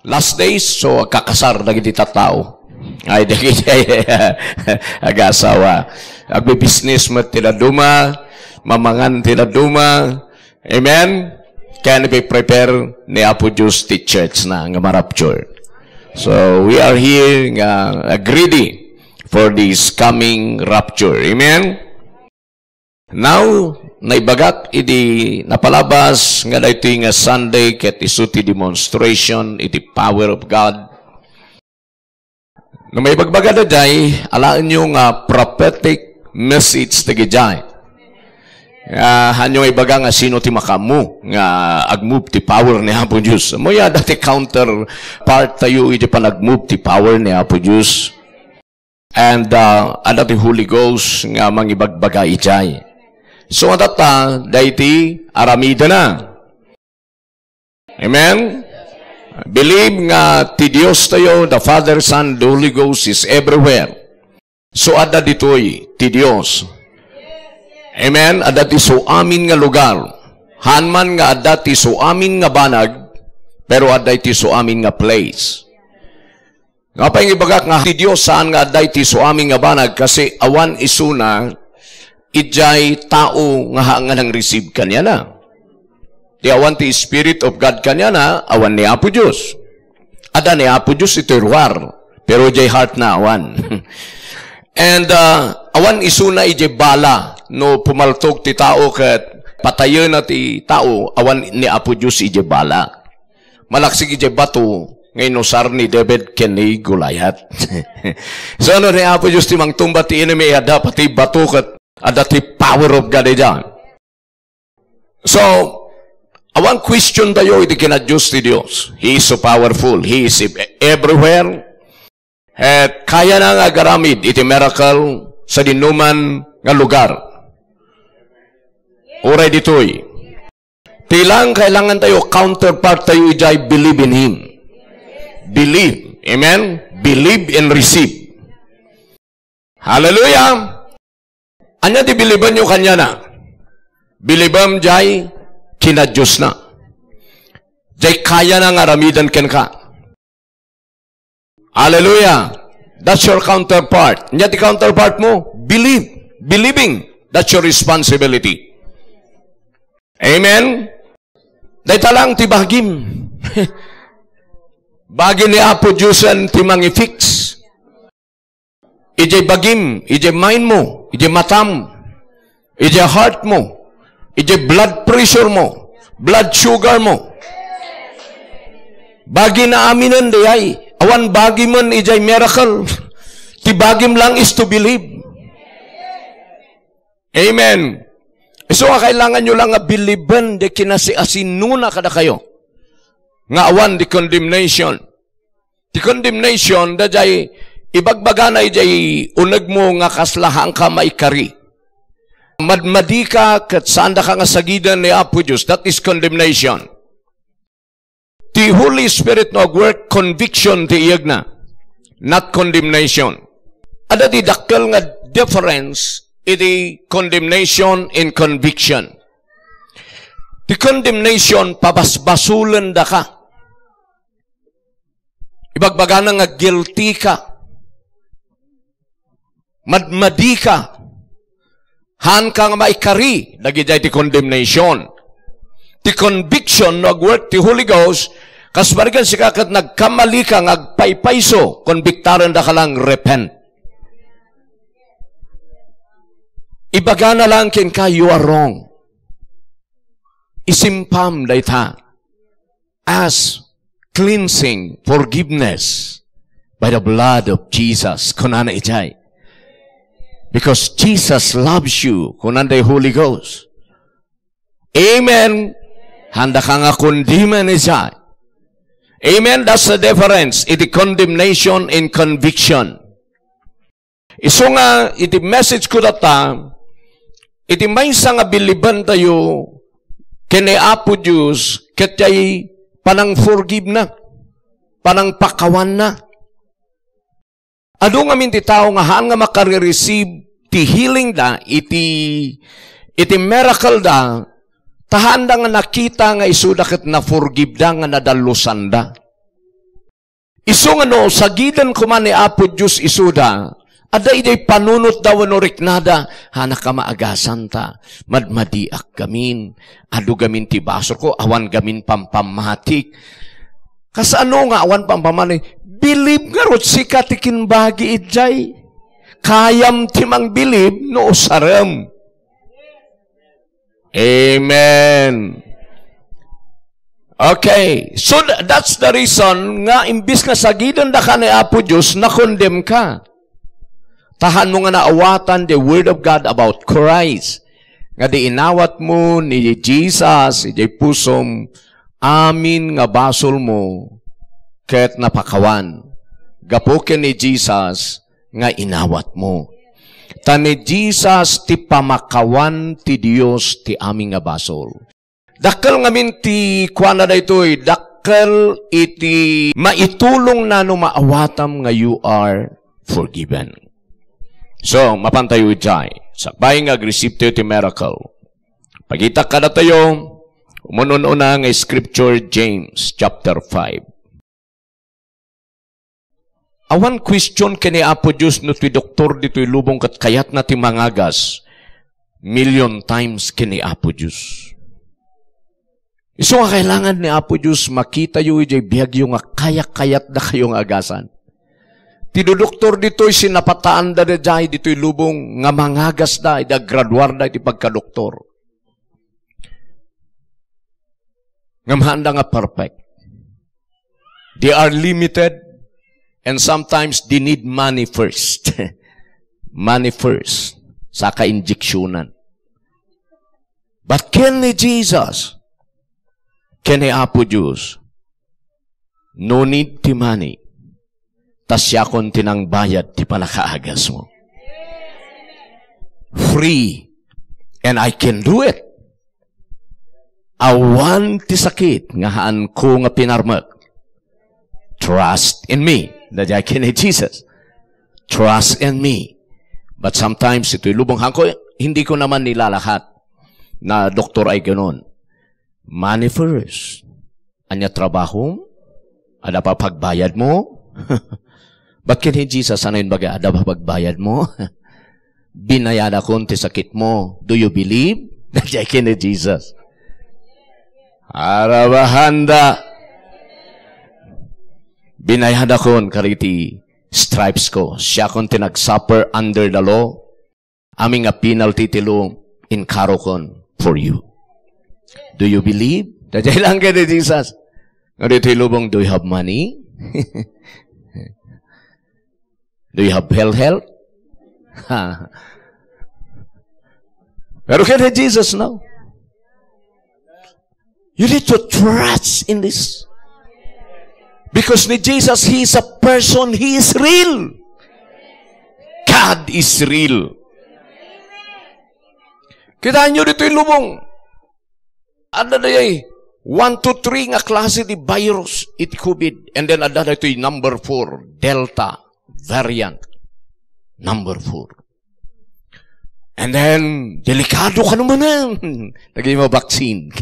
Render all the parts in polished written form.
last days, so kakasar na giti tao. Ay, dagiti aga-asawa. Agbe-business mo tinaduma, mamangan tinaduma. Amen? Kaya prepare ni Apo Diyos ti church na nga marapture. So, we are here greedy for this coming rapture. Amen? Now, naibagak idi napalabas nga dito nga Sunday ket isuti demonstration iti power of God. Na may bagbaga day alaan nyo nga prophetic message tagijay. Hanyo ibaga nga sino ti makamu nga agmove ti power ni Apo Diyos. Moya dati counter part tayo iti panagmove ti power ni Apo Diyos. And ada ti Holy Ghost nga mangibagbaga ijay. So atata daiti aramida na. Amen? Believe nga ti Dios tayo, the Father, Son, the Holy Ghost is everywhere. So ada ditoy ti Dios. Amen? Ada ti so amin nga lugar. Hanman nga ada ti so amin nga banag, pero ada ti so amin nga place. Nga pa yung ibagak nga ti Dios saan nga ada ti so amin nga banag kasi awan isuna ijay tao nga nang receive kanya na. Di awan ti Spirit of God kanya na, awan ni Apo Diyos. Ada ni Apo Diyos ito ruwar, pero ijay heart na awan. And awan isuna ijay bala, no pumaltog ti tao kat patayon na ti tao, awan ni Apo Diyos ijay bala. Malaksig ijay bato, ngayon nosar ni David kani Goliath. So ano ni Apo Diyos ti mangtumba ti enemy, ada pati bato kat ada ti power of God dyan. So, awan question tayo iti kinadiyos ti Diyos. He is so powerful. He is everywhere. At kaya na nga garamid iti miracle sa dinuman nga lugar. Uray ditoy. Tilang kailangan tayo, counterpart tayo ijay, believe in Him. Believe. Amen? Believe and receive. Hallelujah! Anya di biliban nyo kanya na. Bilibam jay kinadyos na. Jay kaya na nga ramidan ken ka. Hallelujah. That's your counterpart. Anya di counterpart mo? Believe. Believing. That's your responsibility. Amen? Day talang ti bagim. Bagim ni Apo Diyosan ti mangi-fix. Ijay bagim, ijay mind mo, ijay matam, ijay heart mo, ijay blood pressure mo, blood sugar mo. Bagi na aminan day, awan bagi man ijay miracle. Ti bagim lang is to believe. Amen. So kailangan nyo lang nga biliban de kinasiasinuna kada kayo. Nga awan di condemnation. Ti condemnation da jay ibagbaga na ijay unag mo nga kaslahan ka maikari. Madmadi ka kat sanda ka nga sagidan ni Apo Diyos. That is condemnation. The Holy Spirit no work conviction ti iyag na. Not condemnation. Ada di dakkel nga difference iti condemnation and conviction. The condemnation pabasbasulan da ka. Ibagbaga na nga guilty ka. Madmadi ka. Han ka nga maikari. Nagijay ti condemnation. Ti conviction, nag-work ti Holy Ghost, kasbarigan si kakat nagkamali ka, ngagpaypayso, konbiktaran da ka lang, repent. Ibaga na lang ken ka, you are wrong. Isimpam dayta. As cleansing, forgiveness, by the blood of Jesus. Kunana ijay. Because Jesus loves you. Kunanday Holy Ghost. Amen. Handa ka nga kundiman ijay. Amen. That's the difference. Iti condemnation and conviction. Iso nga, iti message ko data, iti maysa nga biliban tayo, kene Apo Diyos, katay panang forgive na, panang pakawan na. Ado nga minti tao nga haan nga makare-receive ti healing da, iti miracle da, tahan da nga nakita nga isuda ket na forgive da nga nadalusan da. Iso nga no, sagidan ko man ni Apo Diyos isuda, aday day panunot daw no riknada, hanak ka maagasan ta, madmadiak gamin, adu gamin ti basor ko, awan gamin pampamatik. Kasano nga awan pampamatik? Bilib nga rot si katikin bagi idjay. Kayam timang bilib no usaram. Amen. Okay, so that's the reason nga imbis nga sagidan da ka ni Apo Diyos, na-condemn ka. Tahan mo nga naawatan the Word of God about Christ. Nga di inawat mo ni Jesus, di pusom, amin nga basol mo, ket napakawan. Gapukin ni Jesus, nga inawat mo. Ta ni Jesus ti pamakawan ti Dios ti aming nga basol. Dakkel ngamin ti kuana da ito'y, dakkel iti maitulong na no maawatam nga you are forgiven. So, mapantayo ijay. Sakbay nga receive ti miracle. Pagita ka na tayo, umununa nga scripture James chapter 5. Awan question kini Apo Diyos no ti doktor dito'y lubong kat kayat na ti mangagas. Million times kini Apo Diyos. Iso nga kailangan ni Apo Diyos makita yu ijay biyag yung nga kayak-kayat na kayong agasan. Tidudoktor dito'y sinapataan da jay dito'y lubong nga mangagas da, da graduar da iti pagkadoktor. Nga mahanda nga perfect. They are limited and sometimes they need money first. Money first. Saka injeksyonan. But can ni Jesus, can ni Apo Diyos, no need ti money, tas siya kon tinang bayad ti panakaagas mo. Free. And I can do it. Awan ti sakit, nga haan ko nga pinarmak. Trust in me. Dadya kini Jesus. Trust in me. But sometimes, ito'y lubong hangko, hindi ko naman nilalahat na doktor ay ganoon. Money first. Anya trabaho? Ada pa pagbayad mo? Ba't kini Jesus, ano yun baga? Ada pa pagbayad mo? Binayada ko ti sakit mo. Do you believe? Dadya kini Jesus. Arabahanda. Binayada ko kariti stripes ko. Siya kon tinag-suffer under the law. Aming a penalty tilo inkaro kon for you. Do you believe? Dadya lang kini Jesus. Ngarito ilubong, do you have money? Do you have health? Pero kini Jesus now. You need to trust in this. Because ni Jesus, He is a person, He is real. God is real. Kita nyo dito yung lubong. Ada na yay, 1, 2, 3 nga klase di virus, iti COVID. And then ada na ito yung number 4, Delta variant. Number 4. And then, delikado ka naman na. Tagay mo vaccine.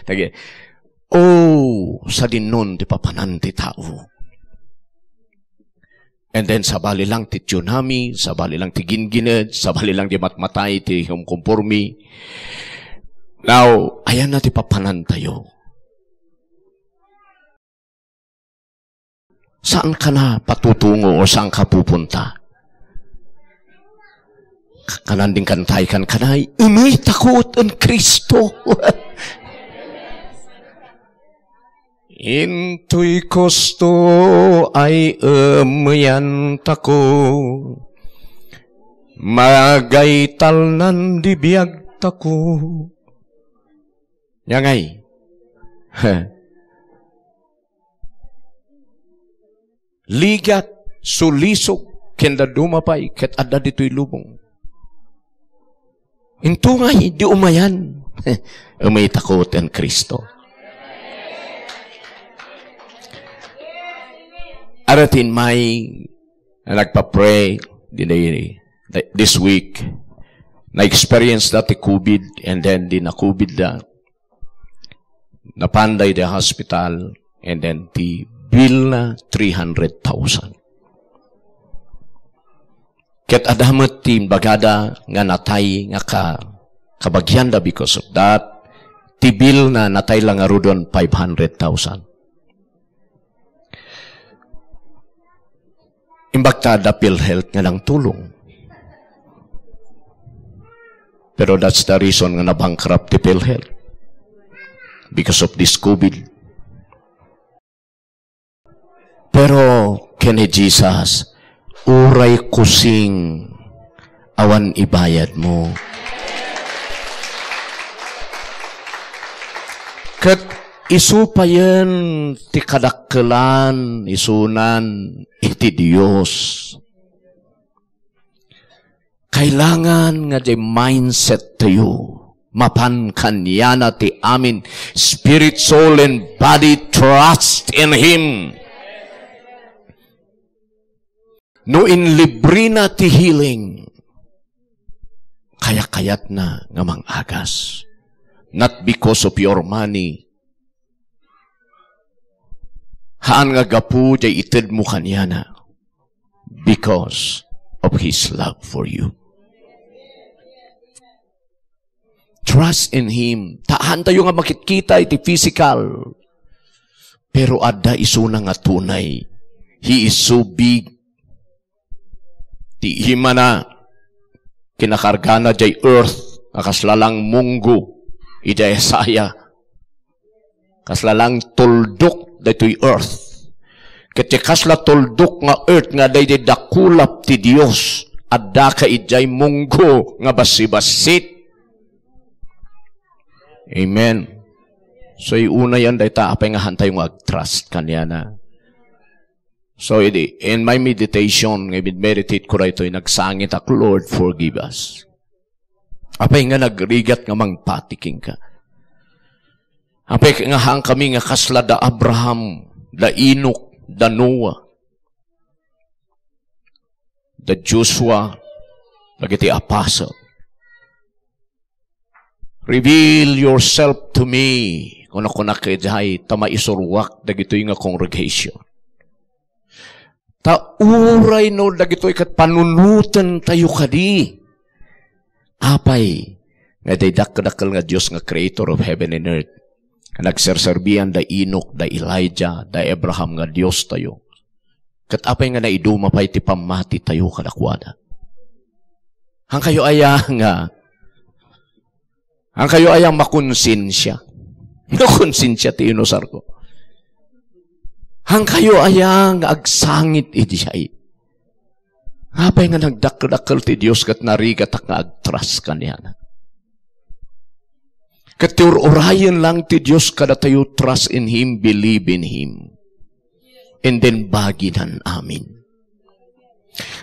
Tagay. Oh, sa dinon di papanan ti tao. And then, sabali lang ti tsunami, sabali lang ti gingined, sabali lang di matmatay ti humkumpormi. Now, ayan na ti papanan tayo. Saan ka na patutungo o saan ka pupunta? Kananding kantay kan kanay, umay takot ang Kristo. Into'y kosto ay umayan tako, magaytal nan dibiyag tako. Yangay. Ligat, sulisok, kenda dumapay, ket ada dito'y lubong. Into ngay, di umayan. Umay takot ang Kristo. Aratin may nagpa-pray this week. Na-experience dati COVID and then di na-COVID na. Napanday the hospital and then the bill na 300,000. Ket adamet ti bagada nga natay nga kabagyan da because of that. Ti bill na natay lang nga rudon 500,000. Imbagta da PhilHealth nga lang tulong. Pero that's the reason nga na-bankrupt ti PhilHealth. Because of this COVID. Pero kini Jesus, uray kusing awan ibayad mo. Kat isu pa yan ti kadakkelan, isunan, iti Diyos. Kailangan nga di mindset tayo. Mapan kanyana ti amin. Spirit, soul, and body trust in Him. No in librina ti healing. Kaya-kayat na nga mangagas. Not because of your money. Haan nga gapu jay ited mo kanyana. Because of His love for you. Trust in Him. Taan tayo nga makikita iti physical. Pero adda isuna nga tunay. He is so big. Ti himana kinakarga na jay earth. Akaslalang munggo. Ijay saya. Kaslalang tuldok daytoy earth. Kati kasla tuldok nga earth nga dayjay dakulap ti Dios. Adda ka ijay munggo nga basi-basit. Amen. So, una yan, dahita, apay nga hantay yung ag-trust kanya na. So, in my meditation, meditate ko rito, nagsangit ako, Lord, forgive us. Apay nga nagrigat nga mangpatiking ka. Apay nga hang kami nga kasla da Abraham, da Enoch, da Noah, da Joshua, nagiti apostle. Reveal yourself to me. Kung ako nakidyahay, tama isurwak, dagito'y nga congregation. Tauray no, dagito'y kat panunutan tayo kadi. Apay, nga day dakadakal nga Diyos nga creator of heaven and earth. Nagserserbihan da Enoch, da Elijah, da Abraham nga Diyos tayo. Kat apay nga naiduma pa iti pamati tayo kadakwada. Hang kayo ayang nga, ang kayo ayang makonsensya. Makonsensya ti inusar ko. Ang kayo ayang agsangit idiyay. Apay nga nagdakdakal ti Diyos kat narigat ak nga agtras kanya na. Kat orayan lang ti Diyos kada tayo trust in Him, believe in Him. And then baginan amin.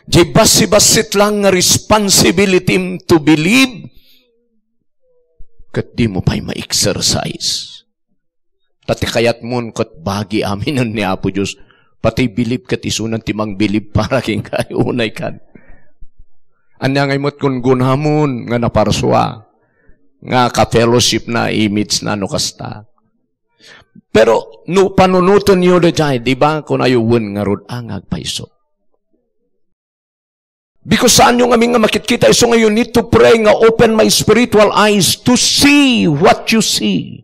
Di basi-basit lang nga responsibility to believe kat di mo pa'y ma-exercise. Tati kayat mon kat bagi amin ni Apo Diyos, pati bilib kat isunan timang bilib para king kayo unay kan. Anya ngay mo't kung gunhamon nga naparswa, nga ka-fellowship na image na no kasta. Pero no panunutan nyo da jay, di ba kung ayuwan nga rod angag paiso. Because saan yung aming nga makikita, so ngayon need to pray nga open my spiritual eyes to see what you see.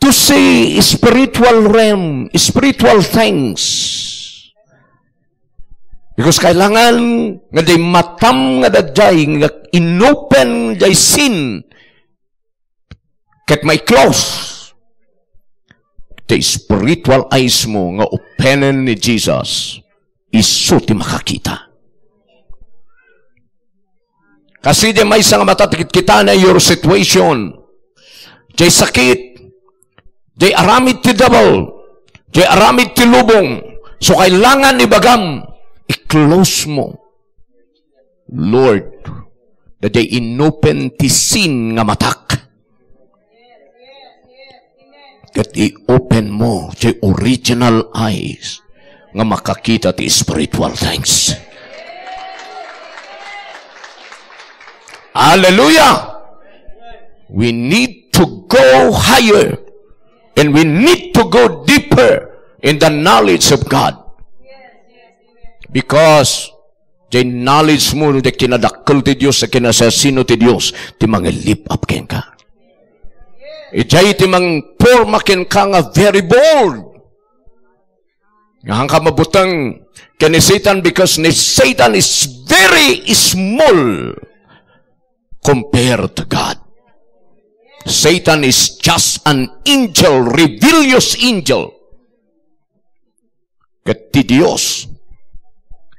To see spiritual realm, spiritual things. Because kailangan nga day matam nga dadjay, nga inopen jay sin, ket may close. The spiritual eyes mo nga openan ni Jesus. Isu ti makakita. Kasi di may isang matatikit kita na your situation. Di sakit. Di aramid ti double. Di aramid ti lubong. So kailangan ibagam. I-close mo. Lord, da di inopen ti sin nga matak. Kat i-open mo di original eyes nga makakita ti spiritual things. Hallelujah! We need to go higher. And we need to go deeper in the knowledge of God. Because the knowledge mo na kinadakkel ti Diyos sa kinasasino ti Diyos, ti mga live up ken ka. Ijay ti mang forma ken ka nga very bold. Nga ka mabutang ken ni Satan, because ni Satan is very small compared to God. Satan is just an angel, rebellious angel. Ket ti Dios,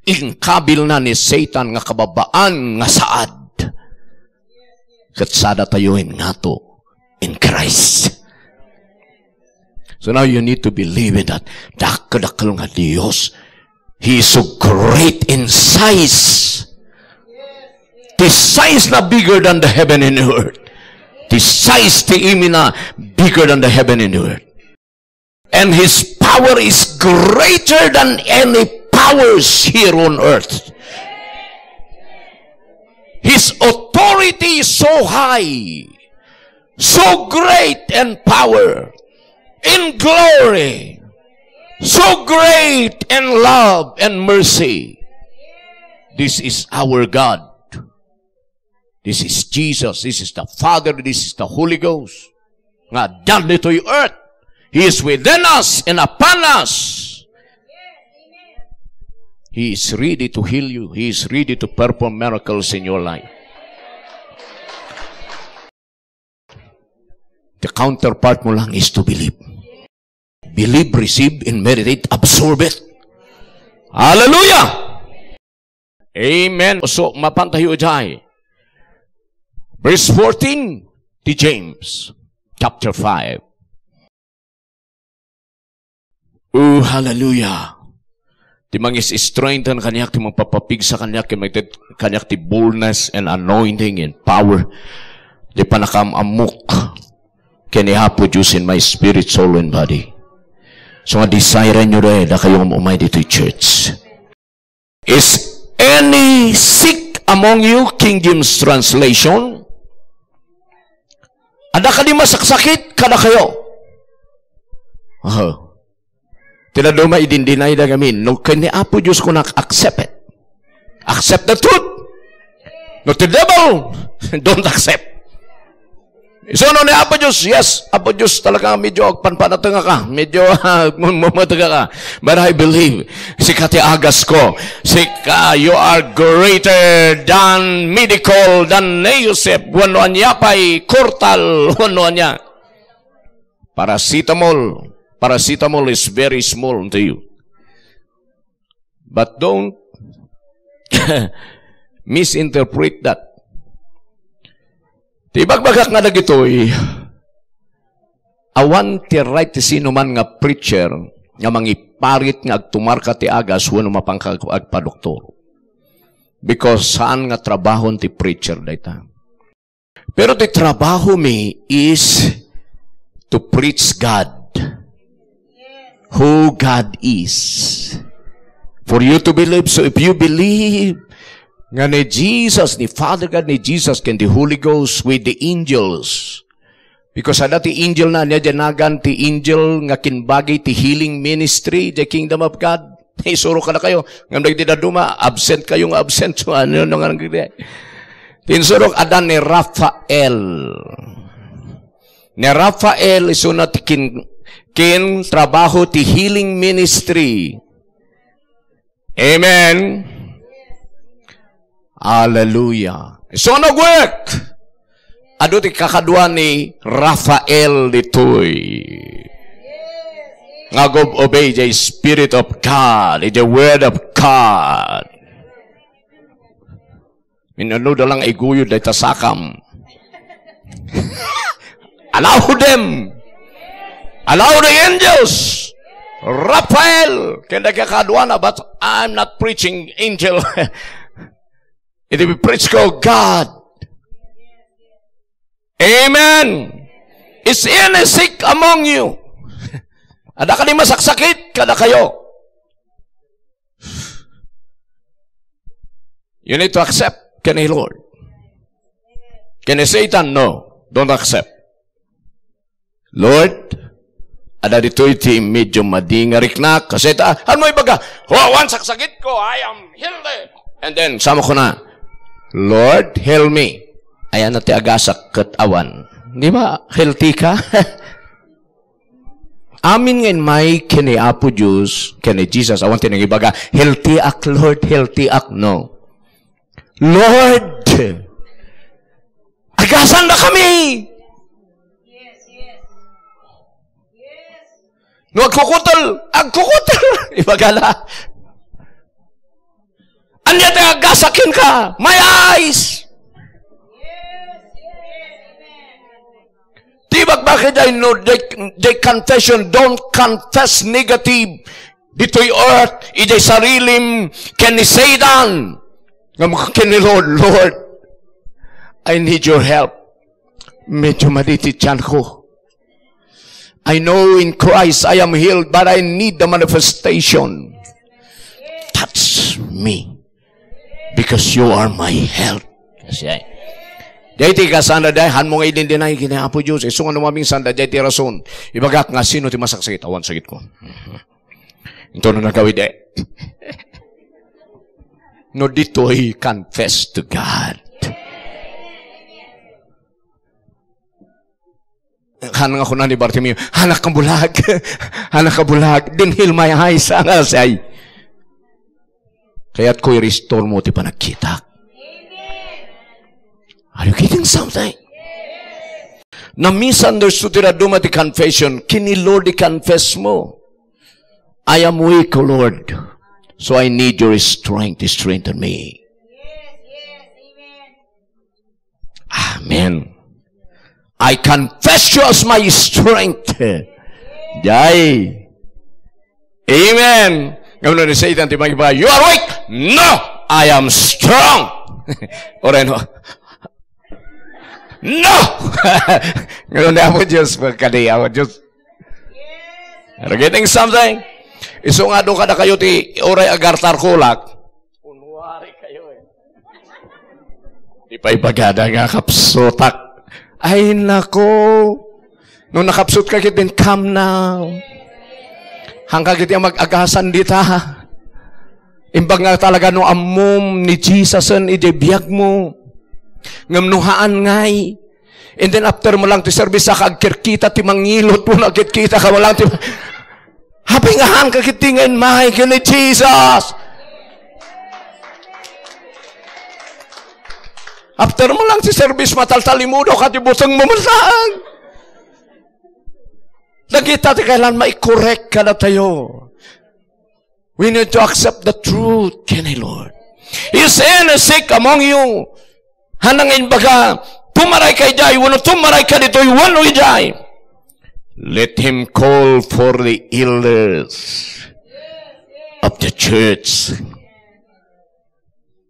ingkabil na ni Satan nga kababaan nga saad. Ket sada tayoin nga to in Christ. So now you need to believe in that. Dakadakal nga Dios, He is so great in size. The size na bigger than the heaven and the earth. The size ti imina bigger than the heaven and the earth. And His power is greater than any powers here on earth. His authority is so high, so great in power, in glory, so great in love and mercy. This is our God. This is Jesus. This is the Father. This is the Holy Ghost. Nga dyan dito'y earth. He is within us and upon us. He is ready to heal you. He is ready to perform miracles in your life. The counterpart mo lang is to believe. Believe, receive, and meditate, absorb it. Hallelujah! Amen. So, mapantayo jay. Verse 14, to James, chapter 5. Oh, hallelujah. Ti mangis strengthen kanyak, ti magpapapigsa kanyak, kanyak ti boldness and anointing and power. Ti panakamamuk, kanihapo Diyos in my spirit, soul, and body. So nga desire nyo rin na kayong umay dito church. Is any sick among you? King James translation. Ada ka di masaksakit, kada kayo. Tinaduma idindinay na gamin. No, kani Apo Diyos ko nak-accept it. Accept the truth. No, the devil, don't accept. So, no, ni Apo Diyos, yes, Apo Diyos talaga medyo panpanatanga ka. Medyo mamataga ka. But I believe, sikati agas ko, you are greater than medical, than Yosef, wano niya pa'y kurtal, wano niya. Paracetamol is very small to you. But don't misinterpret that. Tibagbagak nga na gito'y awan ti right ti sino man nga preacher nga mangiparit nga agtumarka ti agas wano mapangkag agpadoktor. Because saan nga trabahon ti preacher dayta. Pero ti trabaho mi is to preach God. Who God is. For you to believe. So if you believe nga ni Jesus, ni Father God, ni Jesus, and the Holy Ghost with the angels. Because ada ti angel na niya janagan ti angel nga kinbagay ti healing ministry, the kingdom of God. Hey, suro ka na kayo. Ngam nagdidaduma, absent kayong absent. So, ano nga nangyari? Tinsurok ada ni Raphael. Ni Raphael, iso na ti kin trabaho ti healing ministry. Amen. Hallelujah. So, nag-work. Ado ti kakadwa ni Raphael ditoy. Nga obey the Spirit of God, the Word of God. Minano dalang iguyod ay tasakam. Allow them. Allow the angels. Raphael. Kaya kakadwa na, but I'm not preaching angel. It will preach ko God. Amen. Is any sick among you? Ada ka di masaksakit? Kada kayo. You need to accept. Can I, Lord? Can I Satan? No. Don't accept. Lord, Ada dito iti medyo madingarik na. Kasi ano mo ibaga? Once sakit ko, I am healed. And then, sama ko na, Lord, heal me. Ayan na ti agasak katawan. Di ba? Healthy ka? Amin ngayon may kini Apo Diyos, kini Jesus, awan tinang ibaga, healthy ak, Lord, healthy ak. No. Lord, agasan na kami. No, agkukutol. Ibagala. Anya tayo agasakin ka. My eyes. Tibag bakit I know they confession, don't confess negative. Dito'y earth, ijay sarilim, kenisaydan. Kini Lord, I need your help. Medyo maditityan ko. I know in Christ I am healed, but I need the manifestation. Touch me. Because you are my health. Dahil ti kasanda dahil, han mo nga idindinay, kinahapo Diyos, isungan namaming sanda, dahil ti rason. Ibagak nga, sino ti masaksakit? Awan, sakit ko. Ito na nagawid eh. No, dito'y confess to God. Hanang ako na ni Bartimeo, hanak kang bulag. Hanak kang bulag. Then heal my eyes. Angasay. Kaya't ko'y restore mo ti panagkita. Are you getting something? Na misunderstood tira duma ti confession. Kini Lord i-confess mo. I am weak, O Lord. So I need your strength to strengthen me. Amen. I confess you as my strength. Jai. Amen. Ngayon na Satan, tibang iba, you are weak. No, I am strong. Or ano? No! Ngayon na ako Diyos, pagkadi ako Diyos. Are you getting something? Iso nga doon kada kayo ti oray agartar kulak. Kunwari kayo eh. Di pa ipagada nga kapsotak. Ay nako. Nung nakapsot ka kitin, come now. Hanggang kitin mag-agasan dita. Imbag nga talaga no amom ni Jesus an idebiyag mo. Ngamnuhaan ngay. And then after mo lang ti service sa kagkirkita ti mangilot mo na kita ka walang ti hapingahan ka kitingin mahay ka ni Jesus. After mo lang si service mataltalimudo ka ti busang mamasaan. Nagita ti kailan mai-correct ka na tayo. We need to accept the truth, Kenny Lord. Is any sick among you? Hanangin baga, tumaray kay jay, wano tumaray ka dito, wano jay. Let him call for the elders of the church.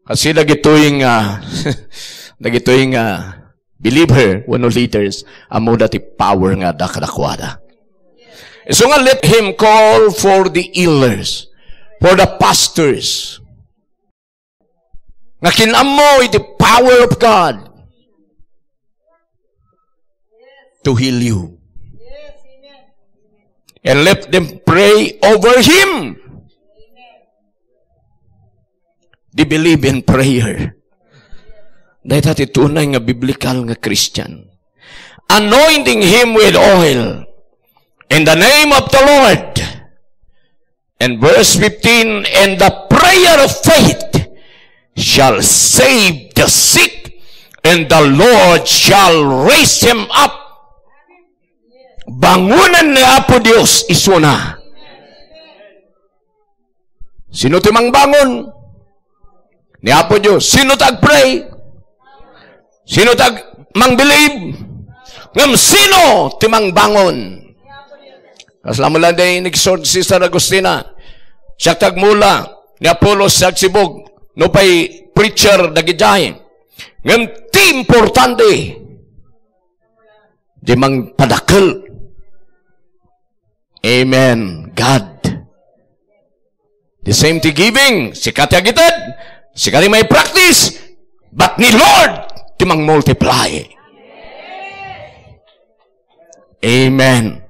Kasi nagitoing believer, wano leaders, amo dati power nga dakadakwada. So nga, let him call for the elders, for the pastors. Nga kinamoy the power of God to heal you. And let them pray over him. They believe in prayer. Dahil dati tunay nga biblical nga Christian. Anointing him with oil in the name of the Lord. And verse 15, and the prayer of faith shall save the sick, and the Lord shall raise him up. Bangunan ni Apo Diyos isuna. Sino timang bangon? Ni Apo Diyos. Sino tag-pray? Sino tag-mang-believe? Ngam sino timang bangon? Kasama lang din nag-exhort si Sister Agustina. Siya tagmula ni Apollos sa Sibog. No pa'y preacher dagijay. Ngam ti importante. Di mang padakal. Amen. God. The same ti giving. Sikat agitad. Sikat may practice. But ni Lord, ti mang multiply. Amen.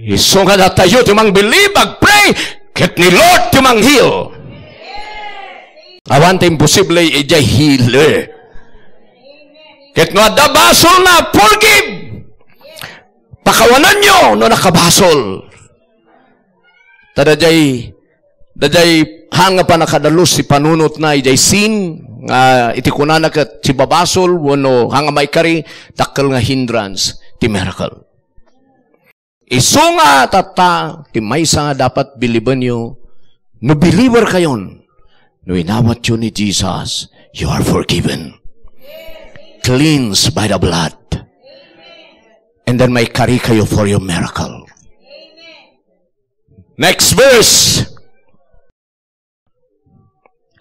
Iso nga na tayo timang believe, pray, ket ni Lord timang heal. Awan ta imposible ijay healer. Ket nga dabasol na, forgive. Pakawanan nyo no nakabasol. Tadajay hanga pa nakadalos si panunot na ijay sin nga itikuna na kat si babasol wano hanga may kari dakkel nga hindrance ti miracle. Iso nga tata ti maysa nga dapat biliban nyo no believer kayon no inawat yun ni Jesus, you are forgiven, cleansed by the blood, and then may kari kayo for your miracle. Next verse,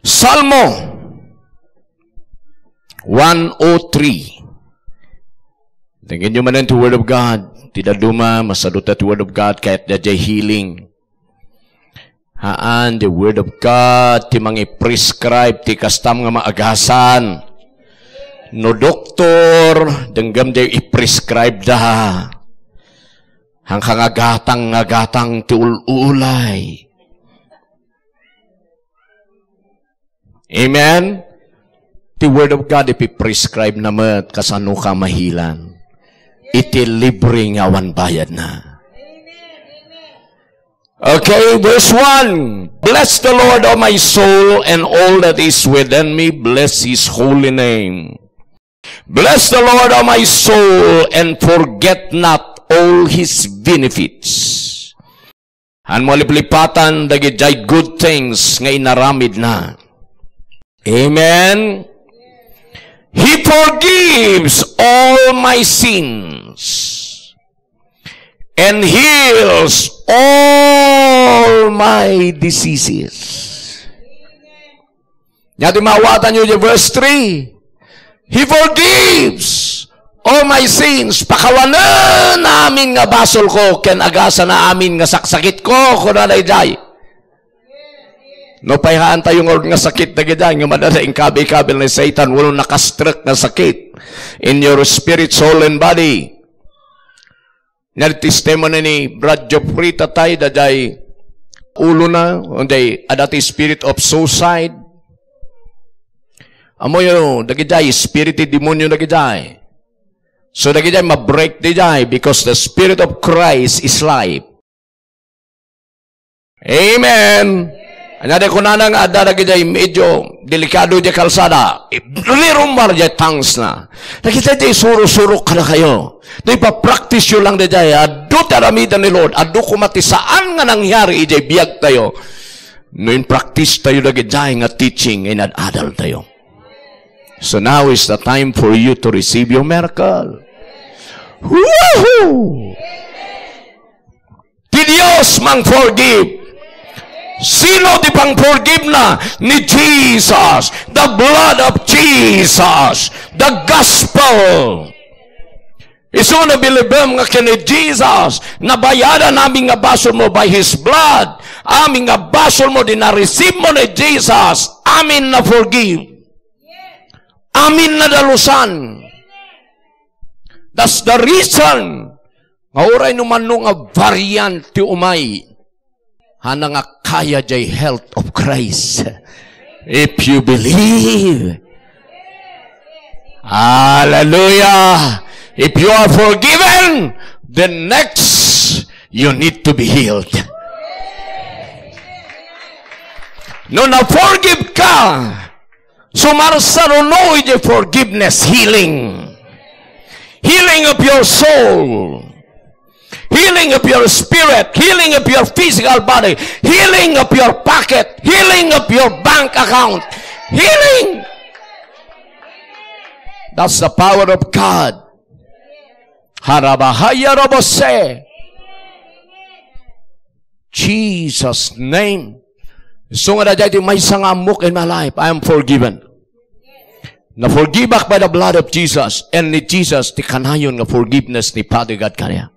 Salmo 103. Tingin nyo man ang Word of God. Tidak duma, masadot at Word of God kahit dadya healing. Haan, the Word of God, ti mga prescribe, ti kastam nga maagasan. No doktor, denggam day i-prescribe da. Hangkang agatang ti ululay. Amen? The Word of God, ipi-prescribe naman kasano ka mahilan. Iti libre nga awan bayad na. Okay, verse 1. Bless the Lord, O my soul, and all that is within me. Bless His holy name. Bless the Lord, O my soul, and forget not all His benefits. Han mo liplipatan, dagijay good things nga inaramid na. Amen. He forgives all my sins and heals all my diseases. Nyati mawatan nyo yung verse 3. He forgives all my sins. Pakawanan namin nga basol ko, ken agasa na amin nga saksakit ko, kunanay jay. No payhaan tayo nga sakit na gidang, yung madadaing kabi-kabil ni Satan, wala nakastruck na sakit in your spirit, soul, and body. Nag-testimony ni Brad Joffrey tatay, daday ulo na, unday adati spirit of suicide. Amo yun, dagiday, spirit demonyo dagiday. So dagiday, ma-break dagiday, because the Spirit of Christ is life. Amen. Anyada ko na nang adaragi jay medyo delikado jay kalsada. Lirumar jay tangs na. Nakita jay suro-suro ka na kayo. Do'y pa-practice yun lang jay. Ado taramidan ni Lord. Ado kumati saan nga nangyari jay biyag tayo. Noon practice tayo lagi jay nga teaching and adal tayo. So now is the time for you to receive your miracle. Woohoo! Ti Diyos mang forgive. Sino di pang forgive na? Ni Jesus. The blood of Jesus. The gospel. Iso na bilibem nga kini Jesus. Nabayaran namin nga basol mo by His blood. Amin nga basol mo din na-receive mo ni Jesus. Amin na forgive. Amin na dalusan. That's the reason. Nga oray naman nung variant ti umay. Hana nga kaya jay health of Christ. If you believe. Hallelujah. If you are forgiven, then next, you need to be healed. No na-forgive ka, sumarsarunoy jay forgiveness, healing. Healing of your soul. Healing of your spirit, healing of your physical body, healing of your pocket, healing of your bank account, healing. That's the power of God. Harabahaya robose. Jesus' name. So nga na may sangamok in my life, I am forgiven. Na-forgive by the blood of Jesus, and ni Jesus, ti kanayon nga forgiveness ni Father God kanya.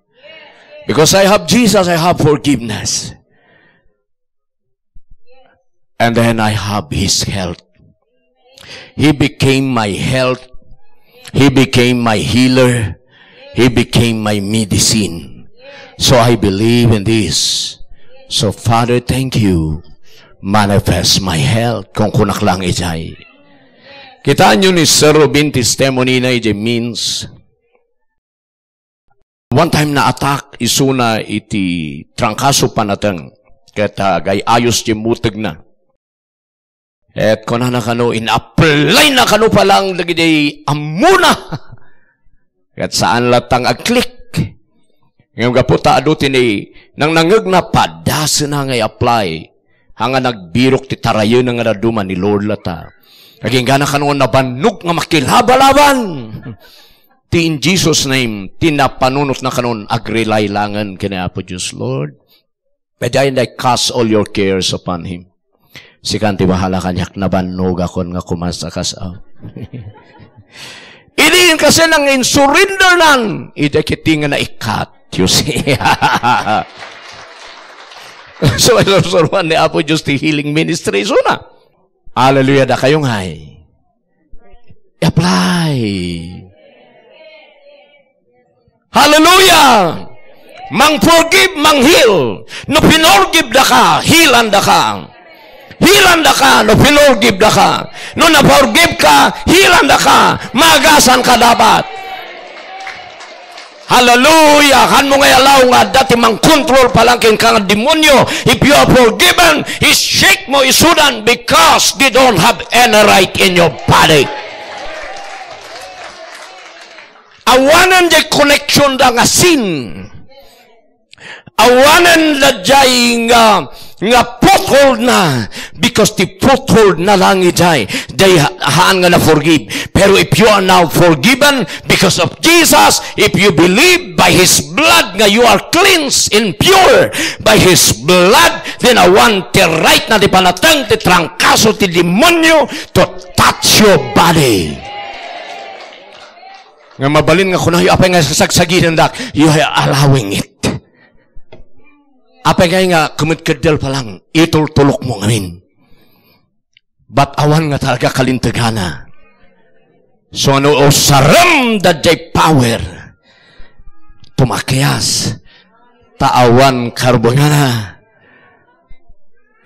Because I have Jesus, I have forgiveness. And then I have His health. He became my health. He became my healer. He became my medicine. So I believe in this. So Father, thank you. Manifest my health kung kunak lang ijay. Kita nyo ni Sir Robin testimony na ijay means one time na attack isuna iti trangkaso panatang kaya gay ayos di mutag na. Et kung na kano, in-apply na kano palang lagi di amuna. At saan latang ag-click. Ngayon kaputa adutin nang nangag na padasa na ngay apply. Hanga nagbirok ti tarayo na nga naduman ni Lord lata. Naging gana kano nabannog nga makilabalaban. Ti in Jesus' name, tinapanunot na kanon agrelay langan kina Apo Diyos, Lord. But I cast all your cares upon Him. Sikanti bahala kanyak nabannog akon nga kumasakas out. Iliin kasi nang in-surrender nan. Idakitingan na ikat. You see? So, ilusuruan ni Apo Diyos ti healing ministry. So na. Hallelujah da kayong hay. Apply. Hallelujah! Mang forgive, mang heal. No pinorgive da ka, healan da ka. Hilan da ka, no pinorgive da ka. No na-forgive ka, hilan da ka. Magasan ka dapat. Hallelujah! Han mo ngay alaw nga dati mang control palangkin ka ng demonyo. If you are forgiven, shake mo isudan because they don't have any right in your body. Awanan jay connection da nga sin. Awanan da jay nga foothold na because the foothold na lang ijay day haan nga na forgive. Pero if you are now forgiven because of Jesus, if you believe by His blood nga you are cleansed and pure by His blood, then I want the right na di panatang ti trangkaso ti demonyo to touch your body. Nga mabalin nga kunayo apay nga sasagsaginan dak, you are allowing it. Apay nga kumit-kadal pa lang, itultulok mo ngamin. But awan nga talaga kalintagana. So ano, o saram da jay power. Tumakias. Taawan karbongana.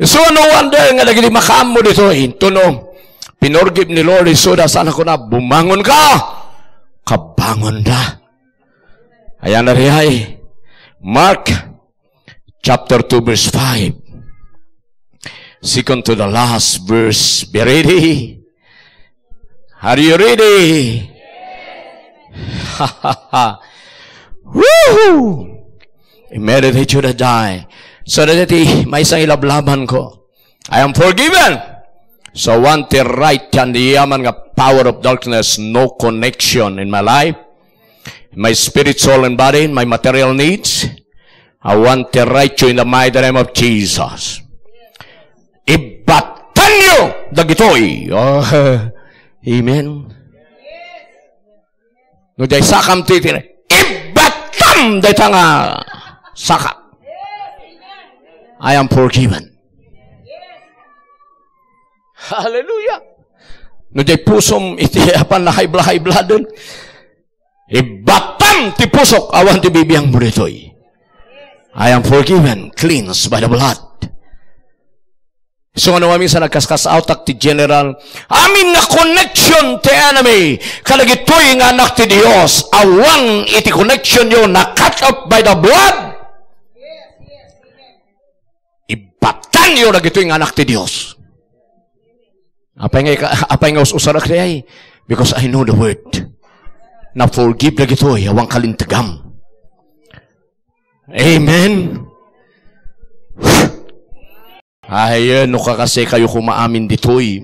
So ano wonder nga naging makam mo dito, intuno. Pinorgive ni Lord, so da sana ko na, bumangon ka. Kabangon da. Ayan na rihay. Mark chapter 2 verse 5. Second to the last verse. Be ready. Are you ready? Ha ha ha. Woohoo! I-meditate you to die. So that may isang ilablaban ko. I am forgiven. So want the right and the yaman nga power of darkness, no connection in my life, my spirit, soul, and body, my material needs. I want to write you in the mighty name of Jesus. Ibatan nyo dagitoy. Oh, amen. No day sakam titin. Ibatam day tanga sakap. I am forgiven. Hallelujah. No day pusom iti apan na high blood dun. Ibatam ti pusok awan ti bibiyang buritoy. I am forgiven, cleansed by the blood. So ano amin sa nagkaskas outak ti general, amin na connection ti enemy, kalagitoy nga anak ti Dios, awan iti connection nyo na cut off by the blood. Ibatan nyo na gitoy nga anak ti Dios. Apay nga usarak niya because I know the word. Na forgive na gitoy, awang kalintagam. Amen. Ay, no ka kasi kayo kumaamin ditoy.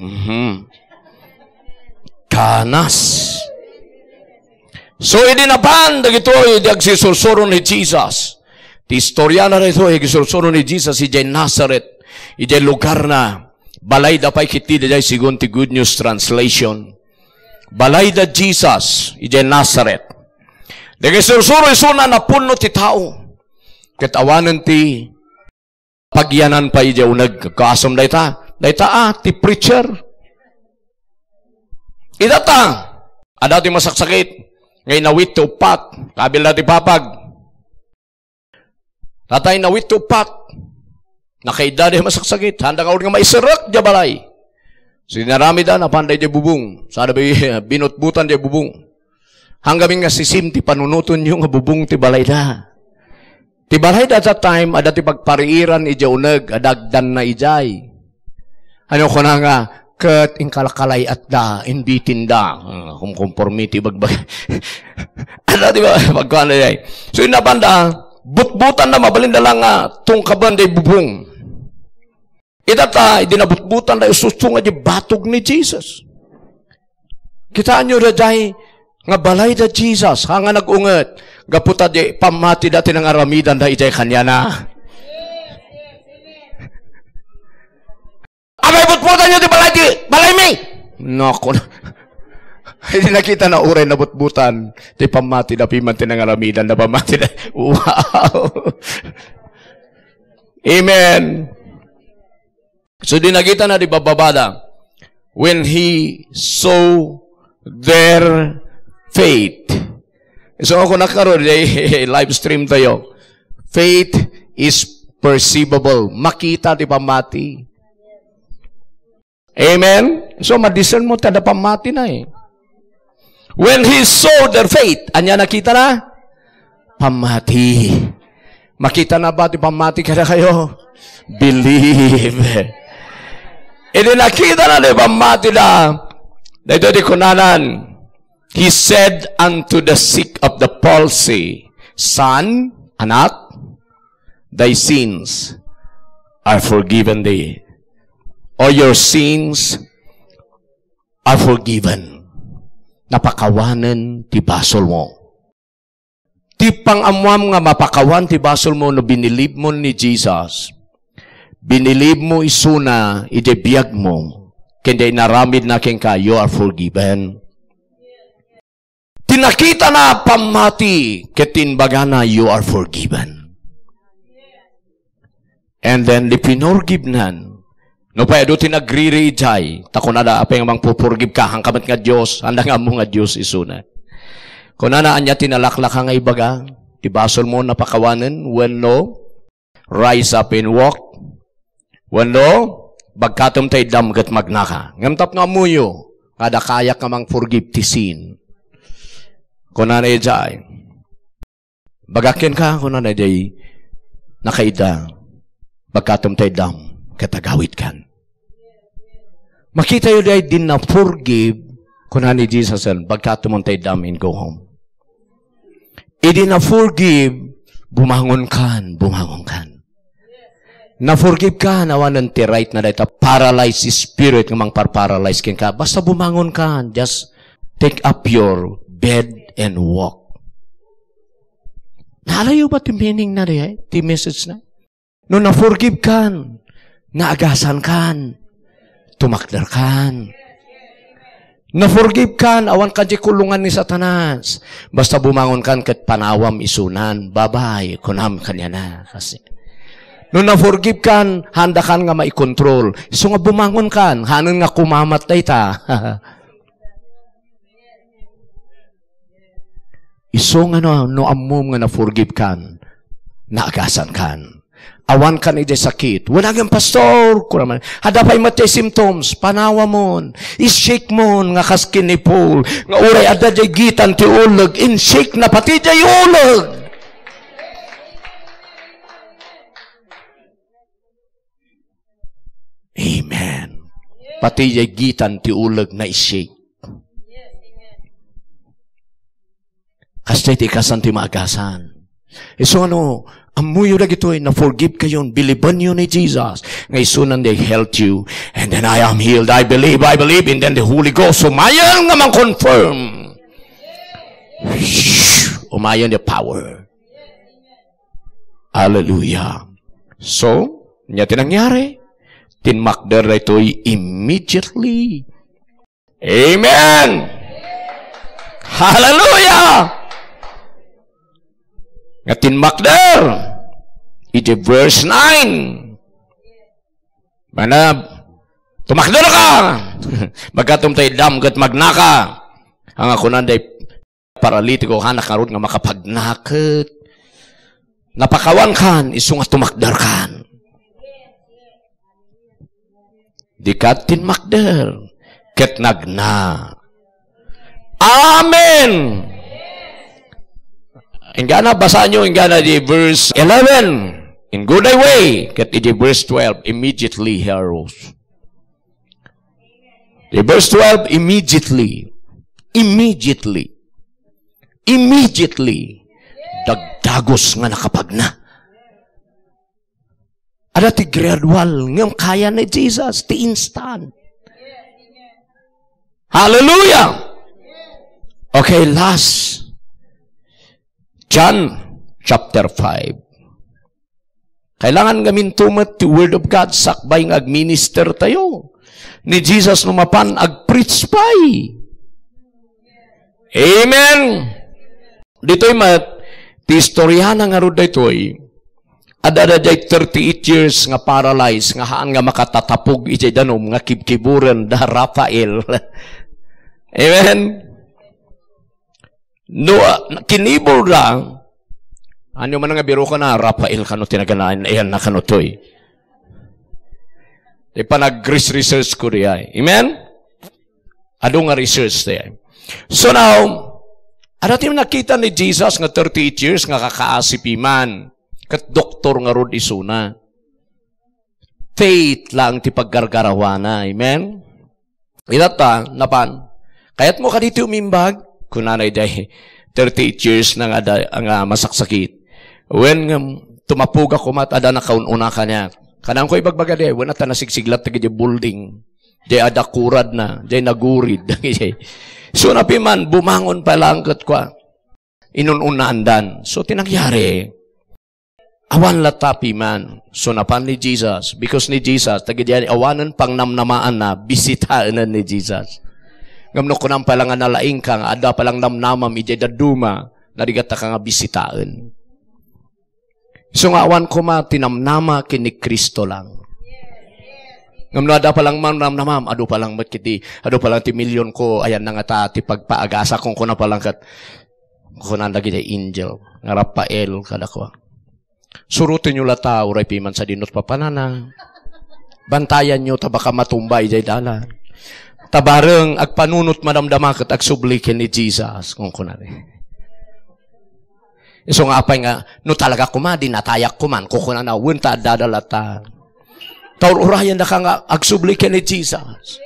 Kanas. So, idinapan, dagitoy, agsisulsuro ni Jesus. Ti istorya na rito, agsisulsuro ni Jesus, ijay Nazareth, ijay lugar na, balay da pa'y kiti, ijay sigun ti Good News Translation. Balay da Jesus, ijay Nazareth. Agsisulsuro isuna na puno ti tao. Katawanan ti pagyanan pa ija unag kasom dayta ti preacher idata ada ti masaksakit ngay nawit ti upat kabil ti papag Tatay na witupat. Nakaida di masaksagit. Handa ka nga maisarak di balay. Sinarami da na panday di bubong. Sada ba binutbutan di bubong. Hanggang nga sisim ti panunuton yung bubong ti balay da. Ti balay da that time, ada ti pagpariiran ija uneg, adagdan na ijay. Ano ko na nga, kat ingkalakalay at da, inbitin da. Kumkonformity bagbag. Ano di ba? Pagkuhan na day. So inabanda, butbutan na mabalinda lang nga, tungkaban di bubong. Itata, dinabutbutan na isustunga di batog ni Jesus. Kitaan nyo da day, nga balay da Jesus, hanga nag-unget, gaputa di pamati dati ng aramidan da ijay kanya na. Abay, butbutan nyo di balay mi! Nako na. Hindi nakita na uray na butbutan, di pamati da pimanti ng aramidan, da pamati da. Wow! Amen! So, di nakita na di bababada, when he saw their faith. So ako nakaroon, live stream tayo. Faith is perceivable. Makita di pamati. Amen? So madiscern mo, tada pamati na eh. When he saw their faith, anya nakita na? Pamati. Makita na ba di pamati kada kayo? Believe. Hindi nakita na di pamati na. Dito di kunanan. He said unto the sick of the palsy, Son, anak, thy sins are forgiven thee. All your sins are forgiven. Napakawanan ti basol mo. Ti pang-amwam nga mapakawan ti basol mo no binilib mo ni Jesus. Binilib mo isuna, idebiyag mo. Kaya naramid na king ka, you are forgiven. Tinakita na pamati, ketinbaga na you are forgiven. And then, di pinorgibnan. No pa edo tinagri-rejay, takunada apay nga mang pupurgib ka, hangkamat nga Diyos, handa nga mo nga Diyos isuna. Kunana anya tinalaklak nga ibaga, di basol mo napakawanan, when no, rise up and walk. When no, bagkatom tayo damgat magnaka. Ngamtap nga muyo, kada kayak nga mang forgive ti sin. Kunana ejay. Bagakin ka, kunana ejay, nakaida, bagkatom tayo dam, katagawit kan. Makita yun ay din na forgive, kunana ni Jesus, bagkatom tayo dam and go home. Idi na forgive, bumangon kan, bumangon kan. Na-forgive ka, nawanan ti right na dahita, paralyzed spirit ng mga paralyzed ka. Basta bumangon ka, just take up your bed and walk. Nalayo ba ti meaning na rin, ti message na? No na-forgive ka, naagasan ka, tumakder ka. Na-forgive ka, awan ka di kulungan ni Satanas. Basta bumangon ka, kat panawam isunan, babay, kunam kanya na. Kasi no na-forgive kan, handa kan nga maikontrol. So nga bumangon kan, hanan nga kumamatay ta. Iso nga no amom nga na-forgive kan, naagasan kan. Awan kan ide sakit. Wala nga pastor. Hada pa'y matay symptoms. Panawa mon. I-shake mon nga kaskin ni Paul. Nga uray ada jay gitan ti ulag. In-shake na pati jay ulag. Amen. Pati jay gitan ti ulag na i-shake. Kastay ti kasan ti maagasan. So ano, amuyo na gito na-forgive kayo, biliban nyo ni Jesus. Ngay sunan they helped you, and then I am healed. I believe, and then the Holy Ghost, umayan nga man confirm. Umayan the power. Hallelujah. So, niya tinangyari. Tinmakder na ito'y immediately. Amen! Hallelujah! Nga tinmakder. Iti verse 9. Mana, tumakder ka! Magkatom tayo damgat magnaka. Ang ako nanday paralitiko, hanak karot nga makapagnakit. Napakawan kan, iso nga tumakder kan. Di ka tinmakder. Ket nagna. Amen! Ingana, basa nyo, ingana di verse 11. In good way. Ket di verse 12. Immediately he arose. Di verse 12, immediately. Immediately. Immediately. Dagdagos nga nakapagna. Ada ti gradual ngam kaya ni Jesus, ti instant. Hallelujah! Okay, last. John chapter 5. Kailangan gamin tumat ti word of God, sakbay ng ag-minister tayo. Ni Jesus numapan, ag-preach pa'y. Amen! Dito'y ti istoryahan nga ro dito'y, ada day 38 years nga paralyzed, nga haan nga makatatapog iti danom, nga kibkiburan da Rafael. Amen? No, kinibol lang, ano man nga biro ka na, Rafael kano tinaganaan, ayan na kano to'y. Di pa nag-research ko riya. Amen? Ado nga research riya. So now, adatim nakita ni Jesus nga 38 years nga kakaasipiman. Kat doktor nga rod isuna. Faith lang ti paggargarawana. Amen? Inata, napan. Kaya't mo ka dito umimbag, kunanay day 38 years na nga masaksakit. When tumapug ako matada na kaununa ka niya, kanang ko ibagbaga day, wala ta nasigsiglat na gaya building. Day adakurad na, day nagurid. So napiman, bumangon pa lang kat kwa. Inununandan. So tinangyari, awan latapi man. So napan ni Jesus, because ni Jesus, tagadiyan, awanan pang namnamaan na, bisitaan na ni Jesus. Ngamno ko nang palang nalaing ka, ada palang namnamam, ijay daduma, narigata ka nga bisitaan. So nga awan ko ma, tinamnama kini Kristo lang. Ngamno ada palang namnamam, ado palang matkiti, ado palang ti milyon ko, ayan na nga ta, ti pagpaagasa kung kuna palang kat, kuna lagi day angel, nga Rafael, kada ko. Surutin nyo lata, uray piman sa dinot papanana. Bantayan nyo, tabaka matumbay jay dalan. Tabareng, agpanunot madamdamakot, agsublikin ni Jesus, kung kunari. So nga apay nga, no talaga kuma, dinatayak kuman, kukuna na, wunta dadalata. Taur urayan na ka nga, agsublikin ni Jesus.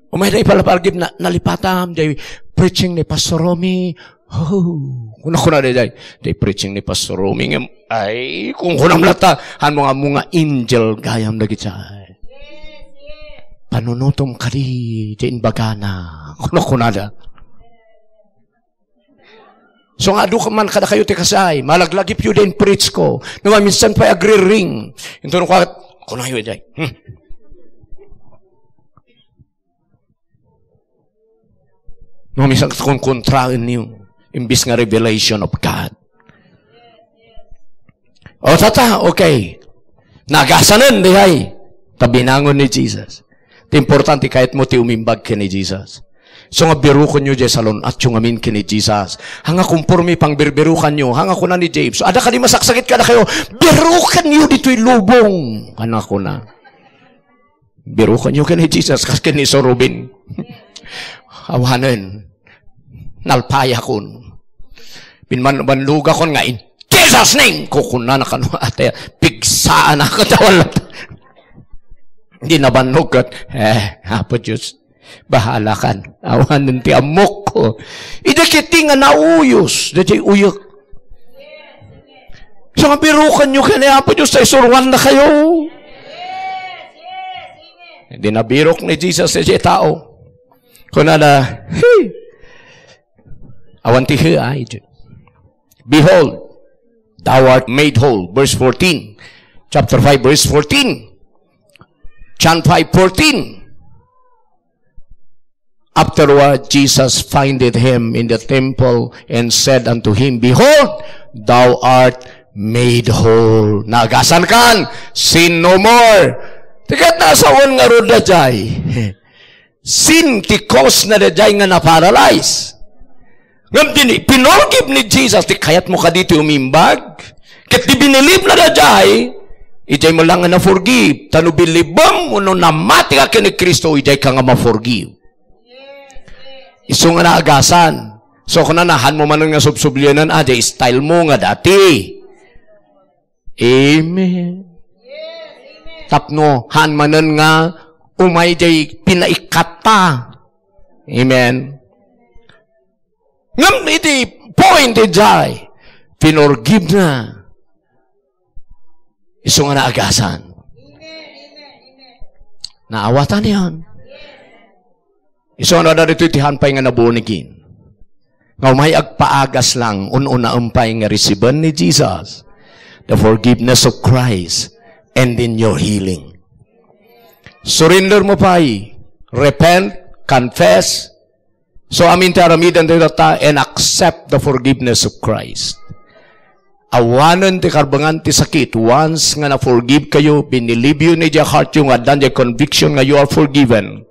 Umay na ipalapalagib na, nalipatam, day preaching ni Pastor Romy. Oh, kuna day preaching ni Pastor Romy. Ay, kung kunam lata, han mga angel, gayam na gitsa. Panunutom ka di bagana. Kuna da. So nga do ka man kada kayo ti kasay, malaglagip yu din preach ko. Naman minsan pa agri-ring. Ito nung kuna yu day. No, minsan kung kontraan niyo, imbis nga revelation of God. O tata, okay. Nagasanan di hay. Tabinangon ni Jesus. Ito importante kahit mo ti umimbag ka ni Jesus. So nga birukan nyo dyan salon at yung amin kini Jesus. Hanga kumpurmi pang birbirukan nyo. Hanga ko na ni James. So, ada ka di masaksakit ka na kayo. Birukan nyo dito'y lubong. Hanga ko na. Birukan nyo kini Jesus. Kasi kini so Robin. Awanan. Nalpaya kun. Binmanluga kon nga in Jesus name. Kukuna na kano ate. Pigsaan na katawan. Hindi na banlugat. Hapa Diyos. Bahala kan. Awan ti amok ko. Idakiti nga nauyos. Dati uyok. So nga birukan nyo kaya po Diyos sa isurwan na kayo. Hindi na birok ni Jesus sa tao. Kuna na, hey. Awan ti ay. Behold, thou art made whole. Verse 14. Chapter 5, verse 14. John 5:14. Afterward, Jesus findeth him in the temple and said unto him, Behold, thou art made whole. Nagasan kan, sin no more. Tikat nasawan nga ro dajay. Sin ti cause na dajay nga na-paralyze. Ngam din, pinorgive ni Jesus, di kayat mo ka dito umimbag. Kat di binilib na dajay, ijay mo lang nga na-forgive. Tano bilibam mo no namati ka kini Kristo, ijay ka nga ma-forgive. Iso nga naagasan. So kung nanahan mo man nga subsublyanan, ajay style mo nga dati. Amen. Tapno, han manan nga, umay jay pinaikata. Amen. Ngam iti point jay, pinorgive na. Iso nga naagasan. Naawatan yan. Iso nga na dito itihanpay nga nabunigin. Nga may agpaagas lang, una umpay nga resiban ni Jesus, the forgiveness of Christ, and in your healing. Surrender mo pa'y, repent, confess, so amin taramidan tayo and accept the forgiveness of Christ. Awanan ti karbangan ti sakit. Once nga na-forgive kayo, binilibyo ni your heart yung adan yung conviction nga you are forgiven.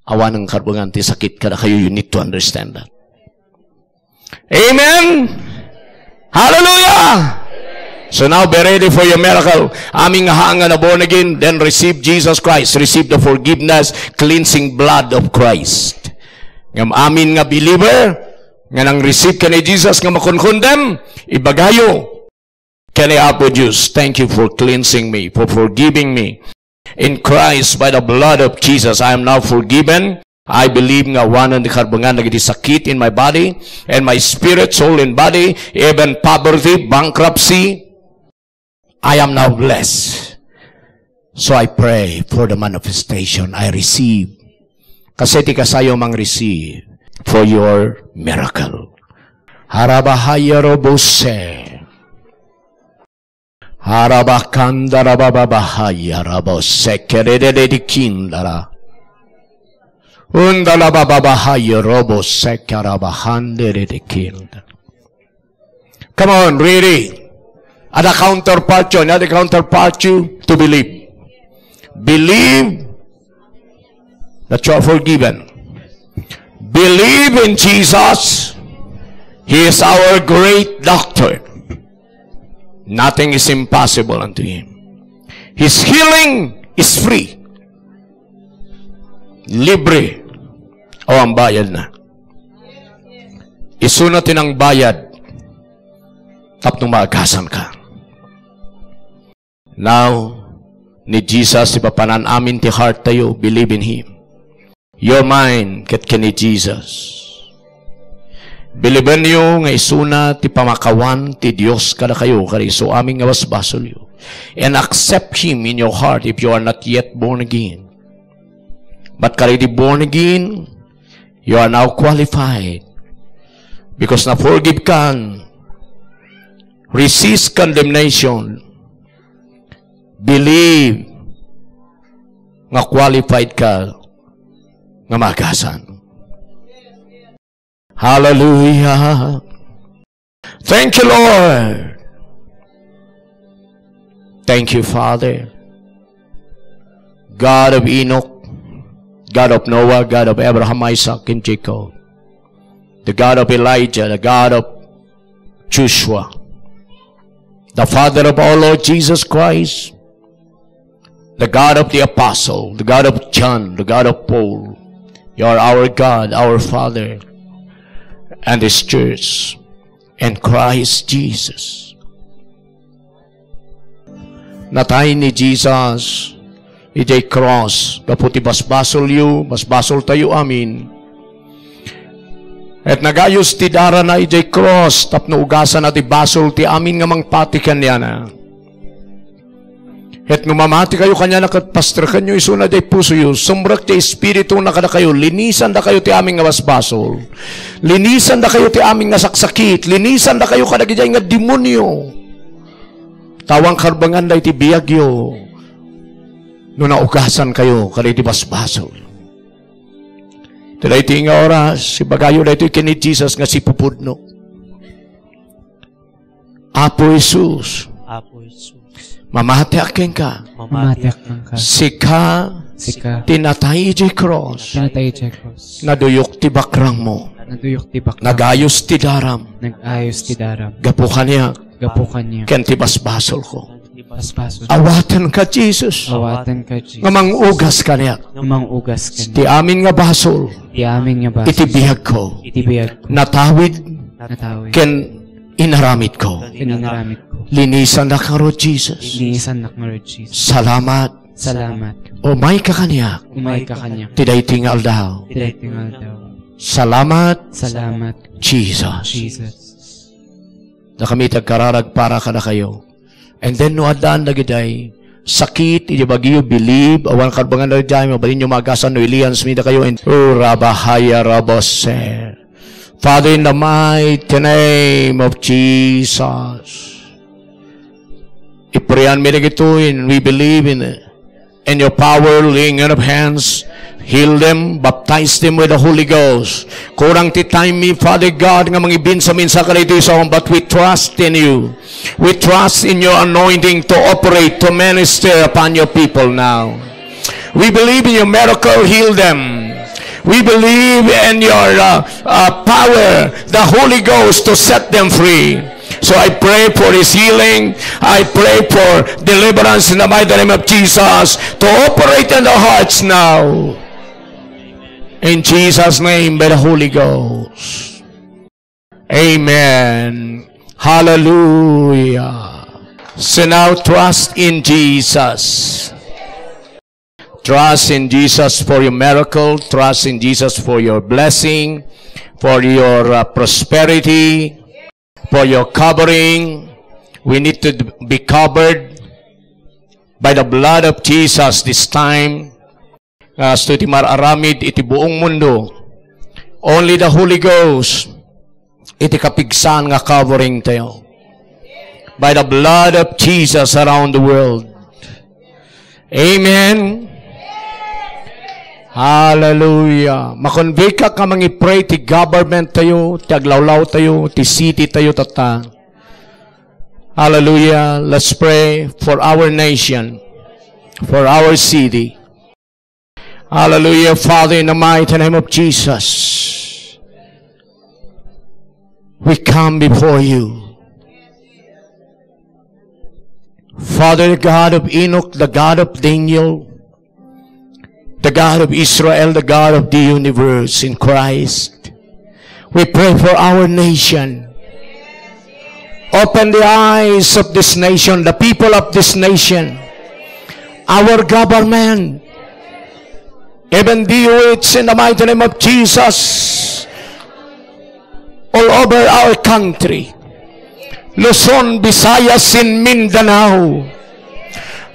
Awanan karbangan ti sakit kada kayo, you need to understand that. Amen? Hallelujah! So now be ready for your miracle. Aming hanga na born again, then receive Jesus Christ. Receive the forgiveness, cleansing blood of Christ. Ngam amin nga believer, nga nang receive ka ni Jesus nga makon-condemn, ibagayo. Can I apologize? Thank you for cleansing me, for forgiving me. In Christ, by the blood of Jesus, I am now forgiven. I believe nga wanan di karbangan nagiti sakit in my body, and my spirit, soul, and body, even poverty, bankruptcy, I am now blessed. So I pray for the manifestation. I receive. Kasi ti kasayo mang receive for your miracle. Harabahaya robose. Harabakandara bababahaya robose. Kerededikindara. Undala bababahaya robose. Karabahandedikindara. Come on, ready. Ada counterpart yun. Ada counterpart you to believe. Believe that you are forgiven. Believe in Jesus. He is our great doctor. Nothing is impossible unto Him. His healing is free. Libre. O ang bayad na. Isunatin ang bayad. Tapos maagasan ka. Now, ni Jesus, ipapanan amin ti heart tayo. Believe in Him. Your mind, ket ka ni Jesus. Biliban niyo nga isuna ti pamakawan ti Dios kada kayo, kada iso aming nga basbasol yo. And accept Him in your heart if you are not yet born again. But kada di born again, you are now qualified. Because na-forgive kan, resist condemnation, believe nga qualified ka nga magasan. Hallelujah. Thank you, Lord. Thank you, Father. God of Enoch, God of Noah, God of Abraham, Isaac, and Jacob. The God of Elijah, the God of Joshua. The Father of our Lord Jesus Christ. The God of the Apostle, the God of John, the God of Paul. You are our God, our Father, and His church, and Christ Jesus. Natay ni Jesus, ijay cross, kaputi basbasol yu, basbasol tayo amin. At nagayos ti dara na ijay cross, tapno ugasan at ibasol ti amin nga mangpatikan niya na. At numamati kayo kanya nakatpastrakan nyo, isuna day puso yu, sumrak ti espiritu na kada kayo, linisan da kayo ti aming nga basbasol, linisan da kayo ti aming nga saksakit, linisan da kayo kada gijay nga demonyo, tawang karbangan da iti biyagyo, no naugasan kayo kada iti basbasol. Tila iti nga oras, si bagayo da ito kini Jesus nga si pupudno. Apo Jesus, mamati akin ka. Sika tinatay di cross. Naduyok ti bakrang mo. Naduyok ti bakla. Nagayos ti daram. Nagayos ti daram. Gapukan niya. Gapukan niya. Ken ti basbasol ko. Basbaso. Awatan ka, Jesus. Awatan ka, Jesus. Ngamang ugas ka niya. Ngamang ugas ka Ti amin nga basol. Ti amin nga basol. Itibihag ko. Itibiyag ko. Natawid. Natawid. Ken inaramid ko. Pininaramit ko. Linisan na ka, Lord Jesus. Linisan na ka, Lord Jesus. Salamat. Salamat. Umay ka kanya. Umay ka kanya. Tiday tingal daw. Tiday tingal daw. Salamat. Salamat. Jesus. Jesus. Na kami tagkararag para ka na kayo. And then no adaan na giday sakit iti bagyo believe awan karbangan na diay mabalin nyo magasan no ilians mida kayo and rabahaya rabose. Father, in the mighty name of Jesus, iprayan mi na gituin, we believe in it. And your power, laying on of hands, heal them, baptize them with the Holy Ghost. Kurang ti time mi, Father God, nga mangibin sa minsa ka dito sa but we trust in you. We trust in your anointing to operate, to minister upon your people now. We believe in your miracle, heal them. We believe in your power, the Holy Ghost, to set them free. So I pray for his healing. I pray for deliverance in the mighty name of Jesus to operate in the hearts now. In Jesus' name, by the Holy Ghost. Amen. Hallelujah. So now trust in Jesus. Trust in Jesus for your miracle. Trust in Jesus for your blessing, for your prosperity, for your covering. We need to be covered by the blood of Jesus this time. As to iti mararamid iti buong mundo, only the Holy Ghost iti kapigsan nga covering tayo. By the blood of Jesus around the world. Amen. Hallelujah. Makonvict ka mangi-pray ti government tayo, ti aglawlaw tayo, ti city tayo tata. Hallelujah. Let's pray for our nation, for our city. Hallelujah. Father, in the mighty name of Jesus, we come before you. Father, the God of Enoch, the God of Daniel, the God of Israel, the God of the universe in Christ. We pray for our nation. Open the eyes of this nation, the people of this nation, our government, even DOH in the mighty name of Jesus, all over our country, Luzon, Visayas, in Mindanao.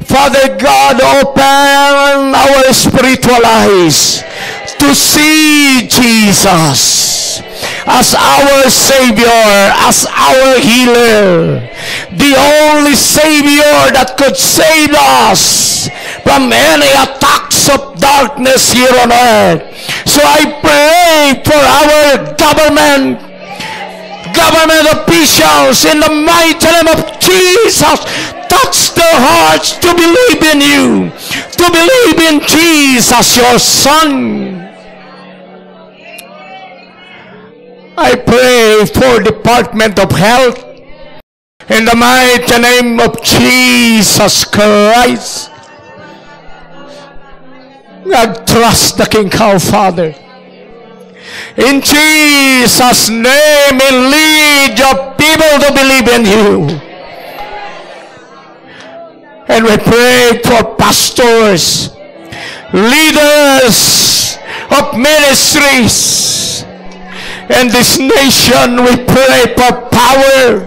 Father God, open our spiritual eyes to see Jesus as our Savior, as our healer, the only Savior that could save us from any attacks of darkness here on earth. So I pray for our government officials in the mighty name of Jesus. Touch their hearts to believe in you, to believe in Jesus, your Son. I pray for Department of Health in the mighty name of Jesus Christ. I trust the King, our Father. In Jesus' name, and lead your people to believe in you. And we pray for pastors, leaders of ministries. In this nation, we pray for power.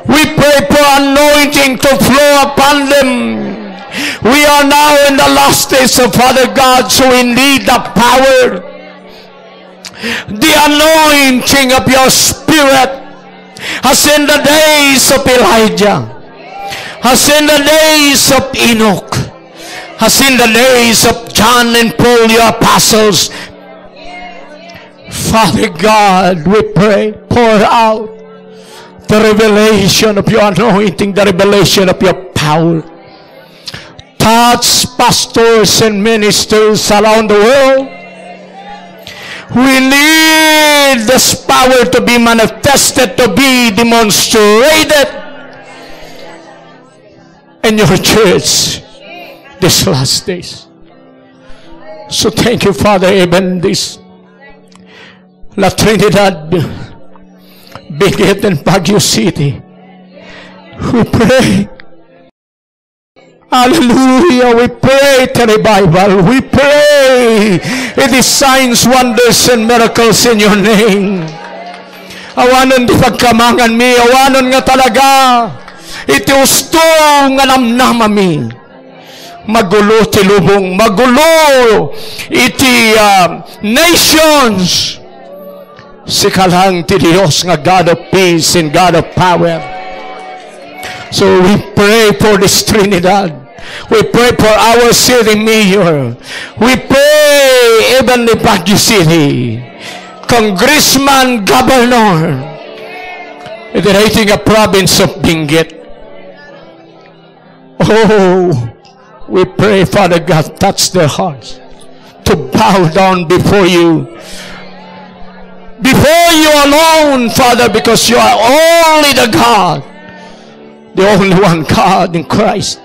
We pray for anointing to flow upon them. We are now in the last days of Father God, so we need the power, the anointing of your Spirit, as in the days of Elijah, as in the days of Enoch, as in the days of John and Paul, your apostles. Father God, we pray, pour out the revelation of your anointing, the revelation of your power. Touch pastors and ministers around the world. We need this power to be manifested, to be demonstrated in your church these last days. So thank you, Father, even this La Trinidad, Benguet and Baguio City. We pray. Hallelujah. We pray to revival. We pray it is signs, wonders, and miracles in your name. Awanon di pagkamangan mi. Awanon nga talaga. Iti usto nga namnama mi. Magulo ti lubong. Magulo iti nations. Sikalang ti Diyos nga God of peace and God of power. So we pray for this Trinidad. We pray for our city mayor. We pray even the Baguio City, congressman, governor, iterating a province of Benguet. Oh, we pray, Father God, touch their hearts to bow down before you. Before you alone, Father, because you are only the God, the only one God in Christ.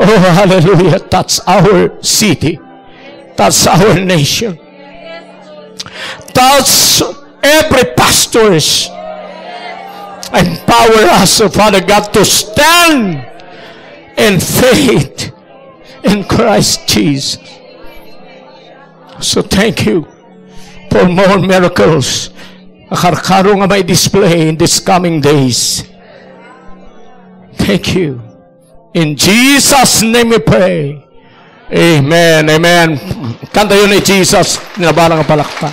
Oh, hallelujah. That's our city. That's our nation. That's every pastors. Empower us, Father God, to stand in faith in Christ Jesus. So thank you for more miracles. Akarkaro nga may display in these coming days. Thank you. In Jesus' name we pray. Amen. Amen. Kanta yun ni Jesus. Nabalang palakpak.